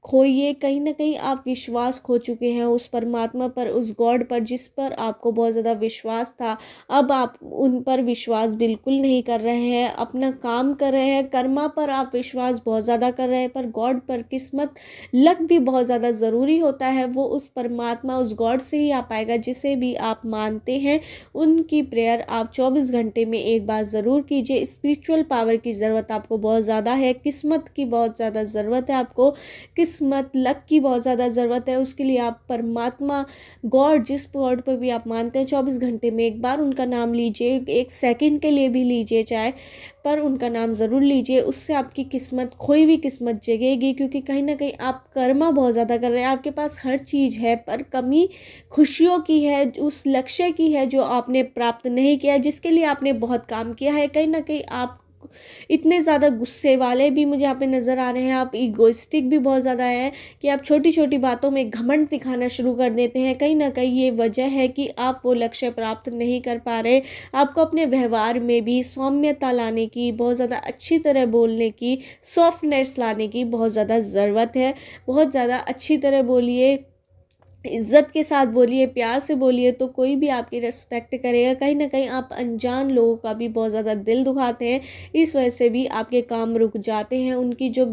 खोइए। कहीं ना कहीं आप विश्वास खो चुके हैं उस परमात्मा पर, उस गॉड पर जिस पर आपको बहुत ज़्यादा विश्वास था। अब आप उन पर विश्वास बिल्कुल नहीं कर रहे हैं, अपना काम कर रहे हैं। कर्मा पर आप विश्वास बहुत ज़्यादा कर रहे हैं, पर गॉड पर, किस्मत, लक भी बहुत ज़्यादा ज़रूरी होता है। वो उस परमात्मा, उस गॉड से ही आ पाएगा जिसे भी आप मानते हैं। उनकी प्रेयर आप 24 घंटे में एक बार ज़रूर कीजिए। स्पिरिचुअल पावर की ज़रूरत आपको बहुत ज़्यादा है, किस्मत की बहुत ज़्यादा ज़रूरत है आपको, किस्मत लक की बहुत ज़्यादा ज़रूरत है। उसके लिए आप परमात्मा, गॉड, जिस गॉड पर भी आप मानते हैं, 24 घंटे में एक बार उनका नाम लीजिए। एक सेकंड के लिए भी लीजिए चाहे, पर उनका नाम ज़रूर लीजिए। उससे आपकी किस्मत, खोई हुई किस्मत जगेगी। क्योंकि कहीं ना कहीं आप कर्मा बहुत ज़्यादा कर रहे हैं। आपके पास हर चीज़ है पर कमी खुशियों की है, उस लक्ष्य की है जो आपने प्राप्त नहीं किया, जिसके लिए आपने बहुत काम किया है। कहीं ना कहीं आप इतने ज़्यादा गुस्से वाले भी मुझे यहाँ पे नज़र आ रहे हैं। आप ईगोइस्टिक भी बहुत ज़्यादा हैं कि आप छोटी छोटी बातों में घमंड दिखाना शुरू कर देते हैं। कहीं ना कहीं ये वजह है कि आप वो लक्ष्य प्राप्त नहीं कर पा रहे। आपको अपने व्यवहार में भी सौम्यता लाने की, बहुत ज़्यादा अच्छी तरह बोलने की, सॉफ्टनेस लाने की बहुत ज़्यादा ज़रूरत है। बहुत ज़्यादा अच्छी तरह बोलिए, इज्जत के साथ बोलिए, प्यार से बोलिए, तो कोई भी आपकी रिस्पेक्ट करेगा। कहीं ना कहीं आप अनजान लोगों का भी बहुत ज़्यादा दिल दुखाते हैं, इस वजह से भी आपके काम रुक जाते हैं। उनकी जो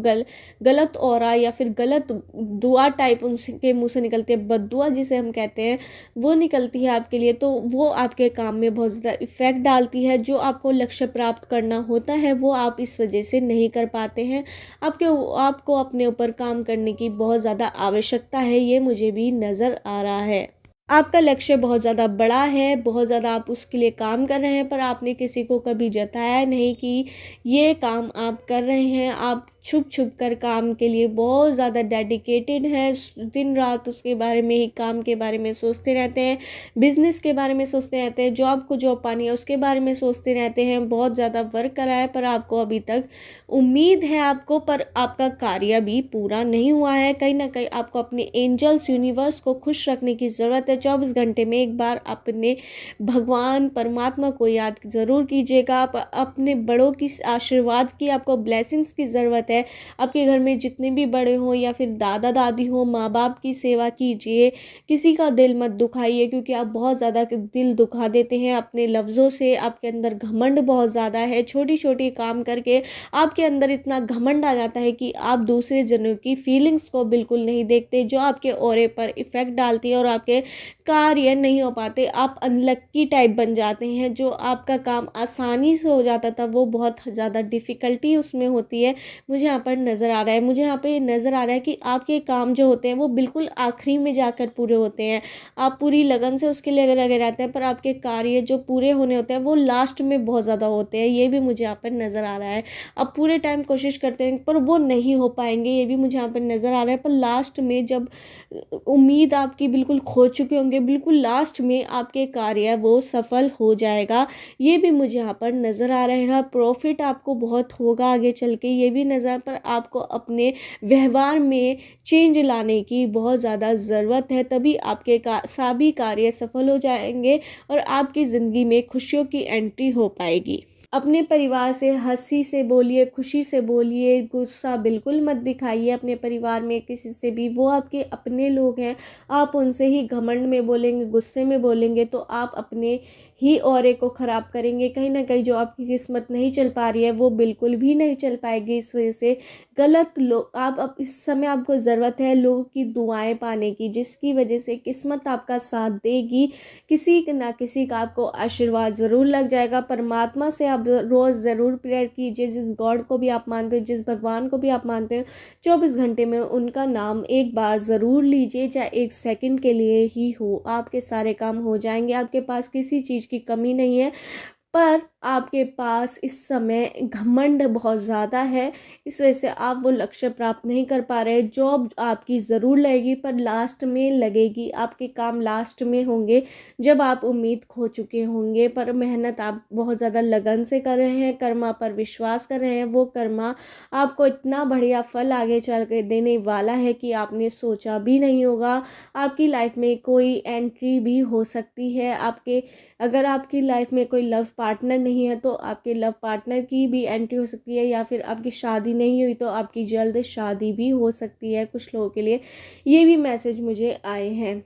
गलत ऑरा या फिर गलत दुआ टाइप उनके मुंह से निकलती है, बद्दुआ जिसे हम कहते हैं, वो निकलती है आपके लिए, तो वो आपके काम में बहुत ज़्यादा इफ़ेक्ट डालती है। जो आपको लक्ष्य प्राप्त करना होता है वो आप इस वजह से नहीं कर पाते हैं। आपको अपने ऊपर काम करने की बहुत ज़्यादा आवश्यकता है, ये मुझे भी नज़र आ रहा है। आपका लक्ष्य बहुत ज़्यादा बड़ा है, बहुत ज़्यादा आप उसके लिए काम कर रहे हैं, पर आपने किसी को कभी जताया नहीं कि ये काम आप कर रहे हैं। आप छुप छुप कर काम के लिए बहुत ज़्यादा डेडिकेटेड है। दिन रात उसके बारे में ही, काम के बारे में सोचते रहते हैं, बिजनेस के बारे में सोचते रहते हैं, जॉब को जॉब पानी है उसके बारे में सोचते रहते हैं। बहुत ज़्यादा वर्क करा है, पर आपको अभी तक उम्मीद है आपको, पर आपका कार्य भी पूरा नहीं हुआ है। कहीं ना कहीं आपको अपने एंजल्स, यूनिवर्स को खुश रखने की ज़रूरत है। 24 घंटे में एक बार अपने भगवान परमात्मा को याद ज़रूर कीजिएगा। आप अपने बड़ों की आशीर्वाद की, आपको ब्लेसिंग्स की ज़रूरत है। आपके घर में जितने भी बड़े हों या फिर दादा दादी हो, माँ बाप की सेवा कीजिए। किसी का दिल मत दुखाइए, क्योंकि आप बहुत ज़्यादा दिल दुखा देते हैं अपने लफ्ज़ों से। आपके अंदर घमंड बहुत ज़्यादा है, छोटी छोटी काम करके आपके अंदर इतना घमंड आ जाता है कि आप दूसरे जनों की फीलिंग्स को बिल्कुल नहीं देखते, जो आपके ऑरे पर इफ़ेक्ट डालती है और आपके कार्य नहीं हो पाते। आप अनलक्की टाइप बन जाते हैं। जो आपका काम आसानी से हो जाता था वो बहुत ज़्यादा डिफ़िकल्टी उसमें होती है, मुझे यहाँ पर नज़र आ रहा है। मुझे यहाँ पे नज़र आ रहा है कि आपके काम जो होते हैं वो बिल्कुल आखिरी में जाकर पूरे होते हैं। आप पूरी लगन से उसके लिए लगे रहते हैं, पर आपके कार्य जो पूरे होने होते हैं वो लास्ट में बहुत ज़्यादा होते हैं। ये भी मुझे यहाँ पर नज़र आ रहा है। आप पूरे टाइम कोशिश करते हैं पर वो नहीं हो पाएंगे, ये भी मुझे यहाँ पर नज़र आ रहा है। पर लास्ट में जब उम्मीद आपकी बिल्कुल खो चुके होंगे, बिल्कुल लास्ट में आपके कार्य वो सफल हो जाएगा, ये भी मुझे यहाँ पर नज़र आ रहेगा। प्रॉफिट आपको बहुत होगा आगे चल के, ये भी नज़र, पर आपको अपने व्यवहार में चेंज लाने की बहुत ज़्यादा ज़रूरत है। तभी आपके सभी कार्य सफल हो जाएंगे और आपकी ज़िंदगी में खुशियों की एंट्री हो पाएगी। अपने परिवार से हंसी से बोलिए, खुशी से बोलिए, गुस्सा बिल्कुल मत दिखाइए अपने परिवार में किसी से भी। वो आपके अपने लोग हैं। आप उनसे ही घमंड में बोलेंगे, गुस्से में बोलेंगे तो आप अपने ही ऑरे को ख़राब करेंगे। कहीं ना कहीं जो आपकी किस्मत नहीं चल पा रही है वो बिल्कुल भी नहीं चल पाएगी इस वजह से। गलत लोग आप अब इस समय आपको ज़रूरत है लोगों की दुआएं पाने की, जिसकी वजह से किस्मत आपका साथ देगी। किसी ना किसी का आपको आशीर्वाद ज़रूर लग जाएगा। परमात्मा से आप रोज़ ज़रूर प्रेयर कीजिए। जिस गॉड को भी आप मानते हो, जिस भगवान को भी आप मानते हो, 24 घंटे में उनका नाम एक बार ज़रूर लीजिए, चाहे 1 सेकंड के लिए ही हो। आपके सारे काम हो जाएंगे। आपके पास किसी चीज़ की कमी नहीं है, पर आपके पास इस समय घमंड बहुत ज़्यादा है। इस वजह से आप वो लक्ष्य प्राप्त नहीं कर पा रहे। जॉब आपकी ज़रूर लगेगी पर लास्ट में लगेगी। आपके काम लास्ट में होंगे जब आप उम्मीद खो चुके होंगे। पर मेहनत आप बहुत ज़्यादा लगन से कर रहे हैं, कर्मा पर विश्वास कर रहे हैं। वो कर्मा आपको इतना बढ़िया फल आगे चल के देने वाला है कि आपने सोचा भी नहीं होगा। आपकी लाइफ में कोई एंट्री भी हो सकती है। अगर आपकी लाइफ में कोई लव पार्टनर नहीं है तो आपके लव पार्टनर की भी एंट्री हो सकती है, या फिर आपकी शादी नहीं हुई तो आपकी जल्द शादी भी हो सकती है। कुछ लोगों के लिए ये भी मैसेज मुझे आए हैं।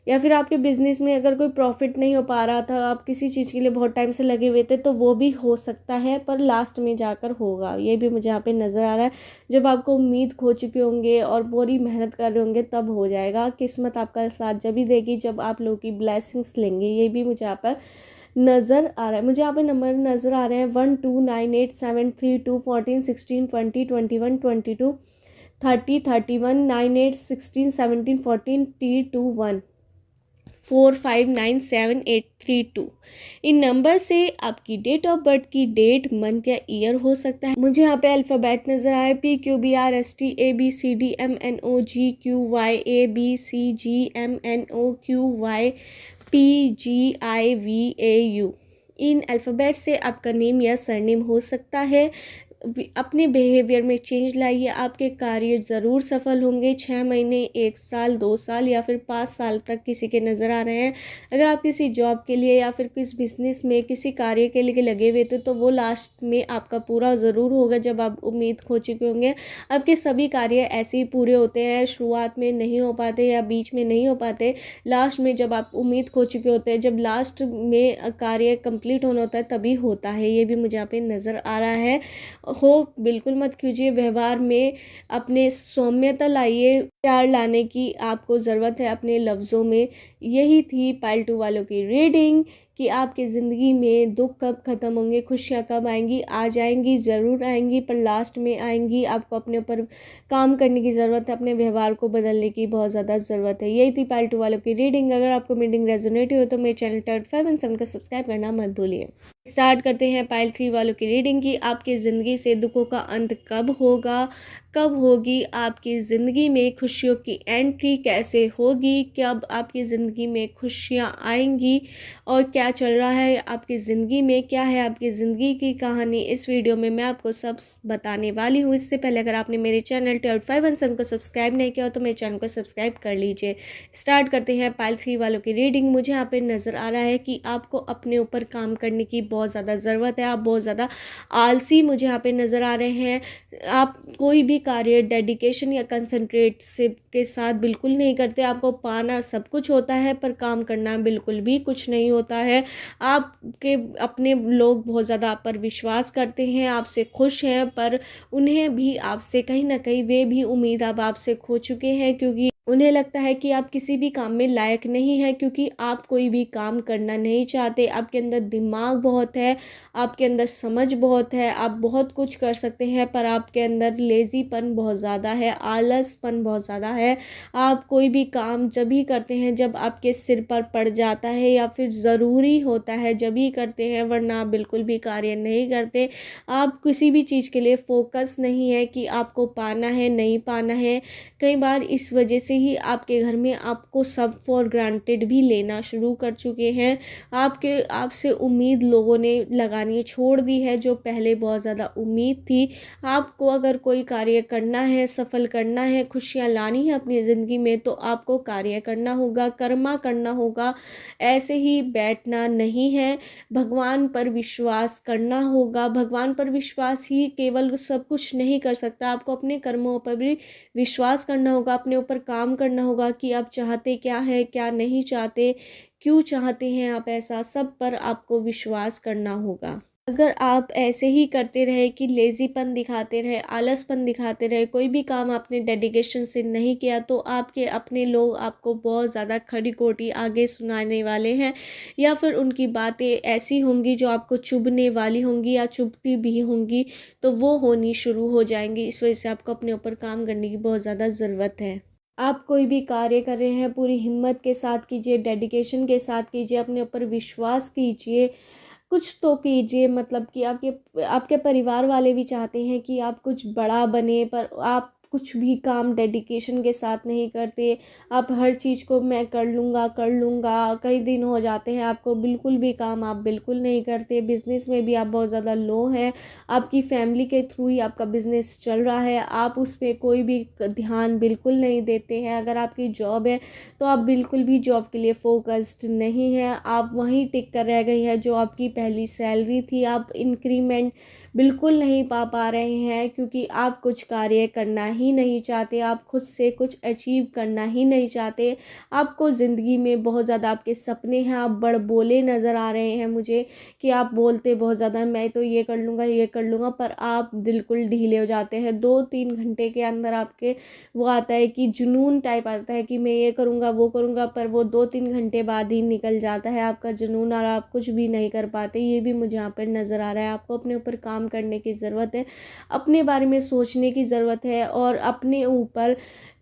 या फिर आपके बिजनेस में अगर कोई प्रॉफिट नहीं हो पा रहा था, आप किसी चीज़ के लिए बहुत टाइम से लगे हुए थे, तो वो भी हो सकता है पर लास्ट में जाकर होगा। ये भी मुझे यहाँ पे नज़र आ रहा है। जब आपको उम्मीद खो चुके होंगे और पूरी मेहनत कर रहे होंगे तब हो जाएगा। किस्मत आपका साथ जब भी देगी जब आप लोगों की ब्लेसिंग्स लेंगे। ये भी मुझे यहाँ पर नज़र आ रहा है। मुझे यहाँ पे नंबर नज़र आ रहे हैं 1298732161202122 3031 98161714 T21 459782। इन नंबर से आपकी डेट ऑफ बर्थ की डेट, मंथ या ईयर हो सकता है। मुझे यहाँ पे अल्फ़ाबेट नज़र आ रहा है PQBRSTABCDMNOGQYABCGMNOQYPGIVAU। इन अल्फ़ाबेट से आपका नेम या सरनेम हो सकता है। अपने बिहेवियर में चेंज लाइए, आपके कार्य ज़रूर सफल होंगे। 6 महीने, 1 साल, 2 साल या फिर 5 साल तक किसी के नज़र आ रहे हैं। अगर आप किसी जॉब के लिए या फिर किस बिजनेस में किसी कार्य के लिए लगे हुए थे तो वो लास्ट में आपका पूरा ज़रूर होगा जब आप उम्मीद खो चुके होंगे। आपके सभी कार्य ऐसे ही पूरे होते हैं, शुरुआत में नहीं हो पाते या बीच में नहीं हो पाते। लास्ट में जब आप उम्मीद खो चुके होते हैं, जब लास्ट में कार्य कंप्लीट होना होता है तभी होता है। ये भी मुझे यहाँ पे नज़र आ रहा है। हो बिल्कुल मत कीजिए। व्यवहार में अपने सौम्यता लाइए। प्यार लाने की आपको ज़रूरत है अपने लफ्ज़ों में। यही थी पाइल 2 वालों की रीडिंग कि आपकी ज़िंदगी में दुख कब ख़त्म होंगे, खुशियाँ कब आएंगी। आ जाएंगी, ज़रूर आएंगी, पर लास्ट में आएंगी। आपको अपने ऊपर काम करने की ज़रूरत है, अपने व्यवहार को बदलने की बहुत ज़्यादा ज़रूरत है। यही थी पाइल 2 वालों की रीडिंग। अगर आपको रीडिंग रेजोनेट हो तो मेरे चैनल टर्ट 5 एंड 7 का सब्सक्राइब करना मत भूलिए। स्टार्ट करते हैं पाइल 3 वालों की रीडिंग की। आपकी ज़िंदगी से दुखों का अंत कब होगा, कब होगी आपकी ज़िंदगी में खुशियों की एंट्री, कैसे होगी, कब आपकी ज़िंदगी में खुशियाँ आएंगी और क्या चल रहा है आपकी ज़िंदगी में, क्या है आपकी ज़िंदगी की कहानी। इस वीडियो में मैं आपको सब बताने वाली हूँ। इससे पहले अगर आपने मेरे चैनल टर्ट 5 एंड 7 को सब्सक्राइब नहीं किया हो तो मेरे चैनल को सब्सक्राइब कर लीजिए। स्टार्ट करते हैं पाइल 3 वालों की रीडिंग। मुझे यहाँ पे नज़र आ रहा है कि आपको अपने ऊपर काम करने की बहुत ज़्यादा ज़रूरत है। आप बहुत ज़्यादा आलसी मुझे यहाँ पे नज़र आ रहे हैं। आप कोई भी कार्य डेडिकेशन या कंसंट्रेट से के साथ बिल्कुल नहीं करते। आपको पाना सब कुछ होता है पर काम करना बिल्कुल भी कुछ नहीं होता है। आपके अपने लोग बहुत ज़्यादा आप पर विश्वास करते हैं, आपसे खुश हैं, पर उन्हें भी आपसे कहीं ना कहीं वे भी उम्मीद अब आपसे खो चुके हैं, क्योंकि उन्हें लगता है कि आप किसी भी काम में लायक नहीं है, क्योंकि आप कोई भी काम करना नहीं चाहते। आपके अंदर दिमाग बहुत है, आपके अंदर समझ बहुत है, आप बहुत कुछ कर सकते हैं, पर आपके अंदर लेज़ीपन बहुत ज़्यादा है, आलसपन बहुत ज़्यादा है। आप कोई भी काम जब ही करते हैं जब आपके सिर पर पड़ जाता है या फिर ज़रूरी होता है जब ही करते हैं, वरना आप बिल्कुल भी कार्य नहीं करते। आप किसी भी चीज़ के लिए फोकस नहीं है कि आपको पाना है नहीं पाना है। कई बार इस वजह से ही आपके घर में आपको सब फॉर ग्रांटेड भी लेना शुरू कर चुके हैं। आपसे उम्मीद लोगों ने लगानी छोड़ दी है, जो पहले बहुत ज़्यादा उम्मीद थी। आपको अगर कोई कार्य करना है, सफल करना है, खुशियाँ बनानी है अपनी ज़िंदगी में तो आपको कार्य करना होगा, कर्मा करना होगा, ऐसे ही बैठना नहीं है। भगवान पर विश्वास करना होगा। भगवान पर विश्वास ही केवल सब कुछ नहीं कर सकता, आपको अपने कर्मों पर भी विश्वास करना होगा, अपने ऊपर काम करना होगा कि आप चाहते क्या है, क्या नहीं चाहते, क्यों चाहते हैं आप ऐसा, सब पर आपको विश्वास करना होगा। अगर आप ऐसे ही करते रहे कि लेज़ीपन दिखाते रहे, आलसपन दिखाते रहे, कोई भी काम आपने डेडिकेशन से नहीं किया तो आपके अपने लोग आपको बहुत ज़्यादा खरी खोटी आगे सुनाने वाले हैं, या फिर उनकी बातें ऐसी होंगी जो आपको चुभने वाली होंगी या चुभती भी होंगी, तो वो होनी शुरू हो जाएंगी। इस वजह से आपको अपने ऊपर काम करने की बहुत ज़्यादा ज़रूरत है। आप कोई भी कार्य कर रहे हैं पूरी हिम्मत के साथ कीजिए, डेडिकेशन के साथ कीजिए, अपने ऊपर विश्वास कीजिए, कुछ तो कीजिए। मतलब कि आपके आपके परिवार वाले भी चाहते हैं कि आप कुछ बड़ा बने, पर आप कुछ भी काम डेडिकेशन के साथ नहीं करते। आप हर चीज़ को मैं कर लूँगा, कई दिन हो जाते हैं आपको बिल्कुल भी काम आप बिल्कुल नहीं करते। बिज़नेस में भी आप बहुत ज़्यादा लो हैं, आपकी फैमिली के थ्रू ही आपका बिज़नेस चल रहा है, आप उस पर कोई भी ध्यान बिल्कुल नहीं देते हैं। अगर आपकी जॉब है तो आप बिल्कुल भी जॉब के लिए फोकस्ड नहीं हैं, आप वहीं टिक कर रह गई हैं। जो आपकी पहली सैलरी थी, आप इंक्रीमेंट बिल्कुल नहीं पा रहे हैं, क्योंकि आप कुछ कार्य करना ही नहीं चाहते, आप खुद से कुछ अचीव करना ही नहीं चाहते। आपको ज़िंदगी में बहुत ज़्यादा आपके सपने हैं, आप बड़बोले नज़र आ रहे हैं मुझे कि आप बोलते बहुत ज़्यादा मैं तो ये कर लूँगा, ये कर लूँगा, पर आप बिल्कुल ढीले हो जाते हैं। 2-3 घंटे के अंदर आपके वो आता है कि जुनून टाइप आता है कि मैं ये करूँगा, वो करूँगा, पर वो 2-3 घंटे बाद ही निकल जाता है आपका जुनून और आप कुछ भी नहीं कर पाते। ये भी मुझे यहाँ पर नज़र आ रहा है। आपको अपने ऊपर काम करने की ज़रूरत है, अपने बारे में सोचने की ज़रूरत है, और अपने ऊपर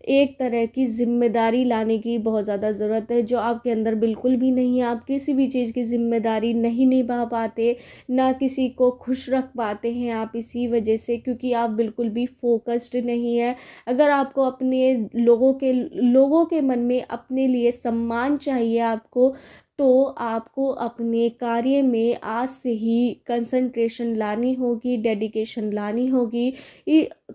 एक तरह की ज़िम्मेदारी लाने की बहुत ज़्यादा ज़रूरत है, जो आपके अंदर बिल्कुल भी नहीं है। आप किसी भी चीज़ की ज़िम्मेदारी नहीं निभा पाते, ना किसी को खुश रख पाते हैं आप इसी वजह से, क्योंकि आप बिल्कुल भी फोकस्ड नहीं है। अगर आपको अपने लोगों के मन में अपने लिए सम्मान चाहिए आपको, तो आपको अपने कार्य में आज से ही कंसंट्रेशन लानी होगी, डेडिकेशन लानी होगी,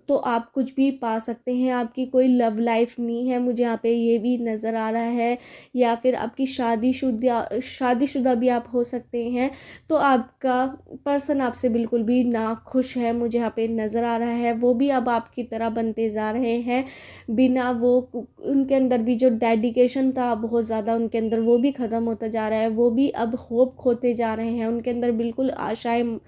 तो आप कुछ भी पा सकते हैं। आपकी कोई लव लाइफ नहीं है, मुझे यहाँ पे ये भी नज़र आ रहा है, या फिर आपकी शादीशुदा भी आप हो सकते हैं, तो आपका पर्सन आपसे बिल्कुल भी ना खुश है, मुझे यहाँ पे नज़र आ रहा है। वो भी अब आपकी तरह बनते जा रहे हैं, बिना वो उनके अंदर भी जो डेडिकेशन था बहुत ज़्यादा उनके अंदर, वो भी ख़त्म होता जा रहा है। वो भी अब होप खोते जा रहे हैं, उनके अंदर बिल्कुल आशाएं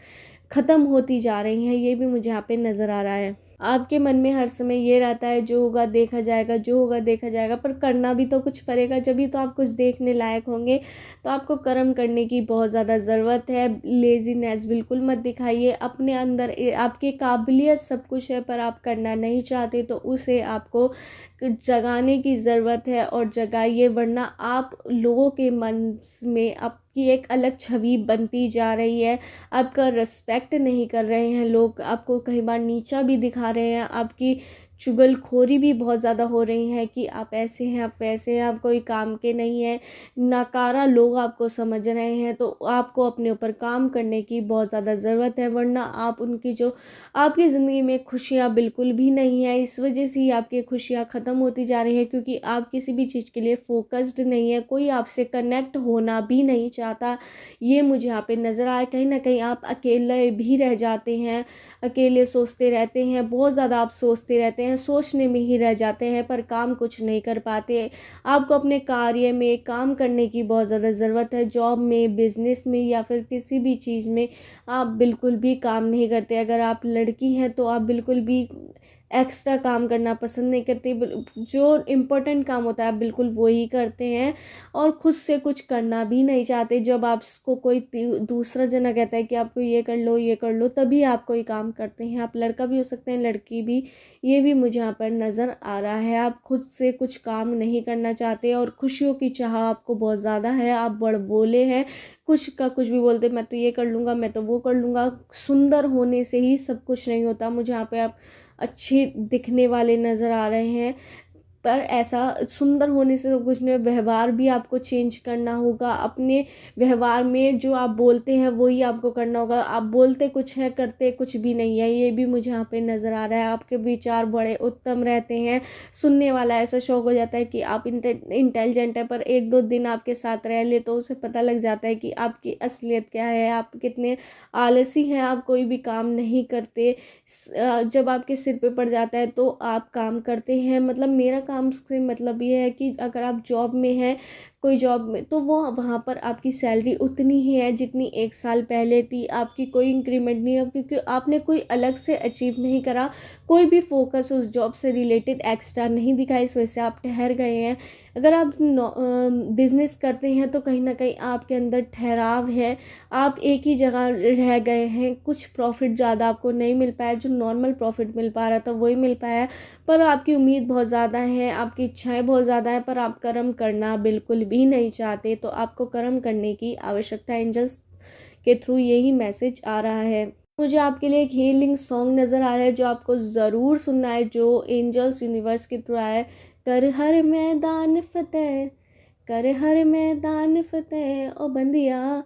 ख़त्म होती जा रही हैं। ये भी मुझे यहाँ पे नज़र आ रहा है। आपके मन में हर समय ये रहता है जो होगा देखा जाएगा, जो होगा देखा जाएगा, पर करना भी तो कुछ पड़ेगा, जब भी तो आप कुछ देखने लायक होंगे। तो आपको कर्म करने की बहुत ज़्यादा ज़रूरत है। लेज़ीनेस बिल्कुल मत दिखाइए, अपने अंदर आपकी काबिलियत सब कुछ है, पर आप करना नहीं चाहते, तो उसे आपको जगाने की ज़रूरत है, और जगाइए, वरना आप लोगों के मन में आपकी एक अलग छवि बनती जा रही है। आपका रिस्पेक्ट नहीं कर रहे हैं लोग, आपको कई बार नीचा भी दिखा रहे हैं, आपकी चुगलखोरी भी बहुत ज़्यादा हो रही है कि आप ऐसे हैं, आप वैसे हैं, आप कोई काम के नहीं हैं, नकारा लोग आपको समझ रहे हैं। तो आपको अपने ऊपर काम करने की बहुत ज़्यादा ज़रूरत है, वरना आप उनकी जो आपकी ज़िंदगी में खुशियाँ बिल्कुल भी नहीं है, इस वजह से ही आपकी खुशियाँ ख़त्म होती जा रही है, क्योंकि आप किसी भी चीज़ के लिए फोकस्ड नहीं है, कोई आपसे कनेक्ट होना भी नहीं चाहता। ये मुझे यहाँ पे नज़र आया, कहीं ना कहीं आप अकेले भी रह जाते हैं, अकेले सोचते रहते हैं, बहुत ज़्यादा आप सोचते रहते हैं, सोचने में ही रह जाते हैं, पर काम कुछ नहीं कर पाते। आपको अपने कार्य में काम करने की बहुत ज़्यादा ज़रूरत है, जॉब में, बिजनेस में, या फिर किसी भी चीज़ में आप बिल्कुल भी काम नहीं करते। अगर आप लड़की हैं तो आप बिल्कुल भी एक्स्ट्रा काम करना पसंद नहीं करती, जो इम्पोर्टेंट काम होता है आप बिल्कुल वो ही करते हैं, और खुद से कुछ करना भी नहीं चाहते। जब आपको कोई दूसरा जना कहता है कि आपको ये कर लो, ये कर लो, तभी आप कोई काम करते हैं। आप लड़का भी हो सकते हैं, लड़की भी। ये भी मुझे यहाँ पर नज़र आ रहा है, आप खुद से कुछ काम नहीं करना चाहते, और खुशियों की चाह आपको बहुत ज़्यादा है। आप बड़बोले हैं, कुछ का कुछ भी बोलते, मैं तो ये कर लूँगा, मैं तो वो कर लूँगा। सुंदर होने से ही सब कुछ नहीं होता। मुझे यहाँ पे आप अच्छे दिखने वाले नज़र आ रहे हैं, पर ऐसा सुंदर होने से तो कुछ नहीं, व्यवहार भी आपको चेंज करना होगा। अपने व्यवहार में जो आप बोलते हैं वही आपको करना होगा। आप बोलते कुछ है, करते कुछ भी नहीं है, ये भी मुझे यहाँ पे नज़र आ रहा है। आपके विचार बड़े उत्तम रहते हैं, सुनने वाला ऐसा शौक हो जाता है कि आप इंटेलिजेंट है, पर 1-2 दिन आपके साथ रह ले तो उसे पता लग जाता है कि आपकी असलियत क्या है, आप कितने आलसी हैं, आप कोई भी काम नहीं करते। जब आपके सिर पे पड़ जाता है तो आप काम करते हैं। मतलब मेरा काम से मतलब ये है कि अगर आप जॉब में हैं, कोई जॉब में, तो वो वहाँ पर आपकी सैलरी उतनी ही है जितनी 1 साल पहले थी। आपकी कोई इंक्रीमेंट नहीं है क्योंकि आपने कोई अलग से अचीव नहीं करा, कोई भी फोकस उस जॉब से रिलेटेड एक्स्ट्रा नहीं दिखा, इस वजह से आप ठहर गए हैं। अगर आप बिजनेस करते हैं तो कहीं ना कहीं आपके अंदर ठहराव है, आप एक ही जगह रह गए हैं। कुछ प्रॉफिट ज़्यादा आपको नहीं मिल पाया, जो नॉर्मल प्रॉफिट मिल पा रहा था वही मिल पाया, पर आपकी उम्मीद बहुत ज़्यादा है, आपकी इच्छाएं बहुत ज़्यादा है, पर आप कर्म करना बिल्कुल भी नहीं चाहते। तो आपको कर्म करने की आवश्यकता है। एंजल्स के थ्रू यही मैसेज आ रहा है। मुझे आपके लिए एक हीलिंग सॉन्ग नज़र आ रहा है जो आपको ज़रूर सुनना है, जो एंजल्स यूनिवर्स के थ्रू आया है। कर हर मैदान फतेह, कर हर मैदान फतेह ओ बंदिया,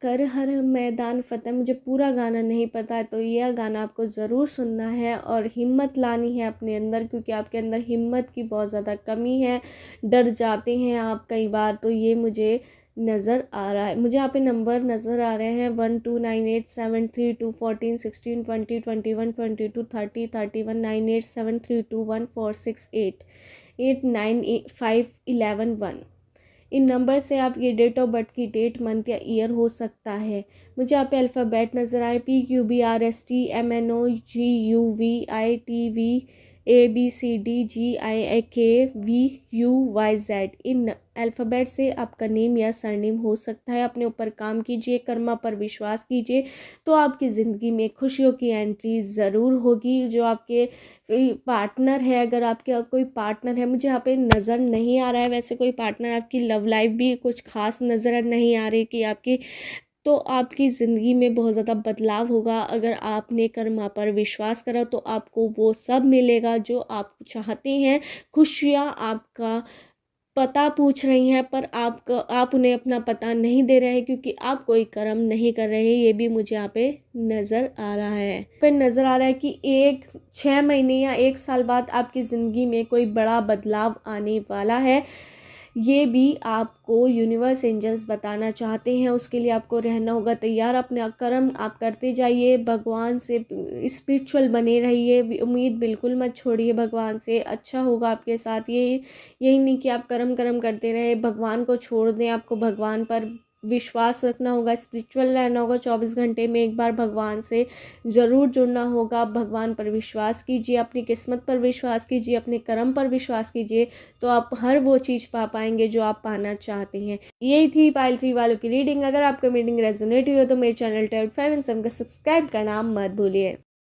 कर हर मैदान फतेह। मुझे पूरा गाना नहीं पता है, तो यह गाना आपको ज़रूर सुनना है और हिम्मत लानी है अपने अंदर, क्योंकि आपके अंदर हिम्मत की बहुत ज़्यादा कमी है, डर जाते हैं आप कई बार। तो ये मुझे नज़र आ रहा है। मुझे यहाँ पे नंबर नज़र आ रहे हैं 1298732122212230319873214688 8951। इन नंबर से आप ये डेट ऑफ बर्थ की डेट, मंथ या ईयर हो सकता है। मुझे यहाँ पे अल्फ़ाबेट नज़र आए PQBRSTMNOGUVITVABCDGIKVUYZ। इन अल्फ़ाबेट से आपका नेम या सरनेम हो सकता है। अपने ऊपर काम कीजिए, कर्मा पर विश्वास कीजिए, तो आपकी ज़िंदगी में खुशियों की एंट्री ज़रूर होगी। जो आपके पार्टनर है, अगर आपके कोई पार्टनर है, मुझे यहाँ पे नज़र नहीं आ रहा है वैसे कोई पार्टनर, आपकी लव लाइफ भी कुछ खास नज़र नहीं आ रही कि आपकी, तो आपकी ज़िंदगी में बहुत ज़्यादा बदलाव होगा। अगर आपने कर्मा पर विश्वास करा तो आपको वो सब मिलेगा जो आप चाहते हैं। खुशियाँ आपका पता पूछ रही हैं, पर आप उन्हें अपना पता नहीं दे रहे हैं क्योंकि आप कोई कर्म नहीं कर रहे हैं। ये भी मुझे यहाँ पे नज़र आ रहा है। फिर नज़र आ रहा है कि 6 महीने या 1 साल बाद आपकी ज़िंदगी में कोई बड़ा बदलाव आने वाला है। ये भी आपको यूनिवर्स एंजल्स बताना चाहते हैं। उसके लिए आपको रहना होगा तैयार। अपने कर्म आप करते जाइए, भगवान से स्पिरिचुअल बने रहिए, उम्मीद बिल्कुल मत छोड़िए भगवान से। अच्छा होगा आपके साथ। यही नहीं कि आप कर्म कर्म करते रहे, भगवान को छोड़ दें। आपको भगवान पर विश्वास रखना होगा, स्पिरिचुअल रहना होगा। 24 घंटे में एक बार भगवान से ज़रूर जुड़ना होगा। भगवान पर विश्वास कीजिए, अपनी किस्मत पर विश्वास कीजिए, अपने कर्म पर विश्वास कीजिए, तो आप हर वो चीज़ पा पाएंगे जो आप पाना चाहते हैं। यही थी पाइल 3 वालों की रीडिंग। अगर आपको रीडिंग रेजोनेट हुई हो तो मेरे चैनल टेड 5 एंड 7 का सब्सक्राइब करना मत भूलिए।